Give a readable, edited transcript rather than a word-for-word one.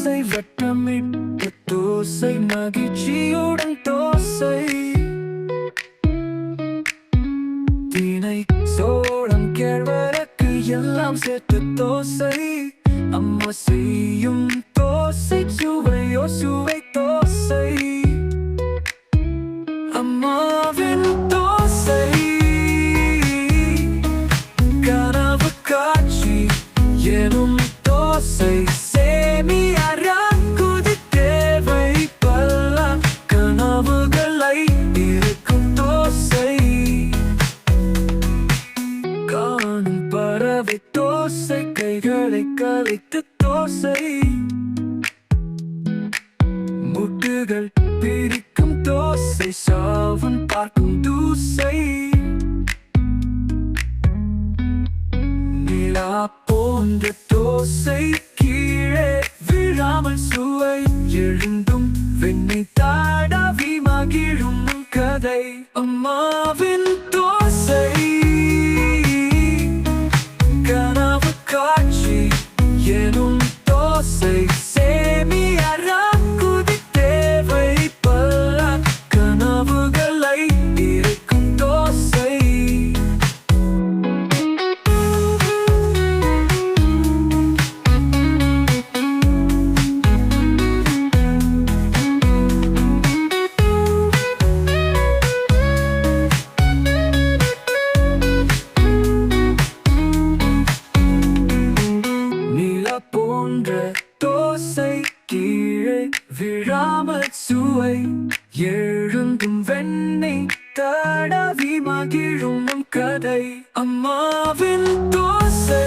தோசை வட்டமிட்ட தோசை மகிழ்ச்சியுடன் தோசை தினை சோளம் கேழ்வரகு எல்லாம் சேர்த்து தோசை அம்மா செய்யும் தோசை சுவையோ சுவை தோசை அம்மாவின் தோசை கனவு காட்சி எனும் தோசை சேமியா ராக்குதி தேவை பல கனவுகளை இருக்கும் தோசை காணும் பறவை தோசை கைகளை கலைத்து தோசை முட்டுகள் பிரிக்கும் தோசை சாவன் பார்க்கும் தூசை நிலா போன்ற தோசை கீழே விழாமல் சுவை எழுந்தும் வெண்ணை தாடாவி மகிழும் கதை அம்மாவின் தோசை கனவு காட்சி எனும் தோசை சேமியா ராக்குதி தேவை பல கனவுகளை இருக்கும் தோசை நிலா போன்ற தோசை கீழே விழாமல் சுவை எழுந்தும் வெண்ணை தடவி மகிழும் கதை அம்மாவின் தோசை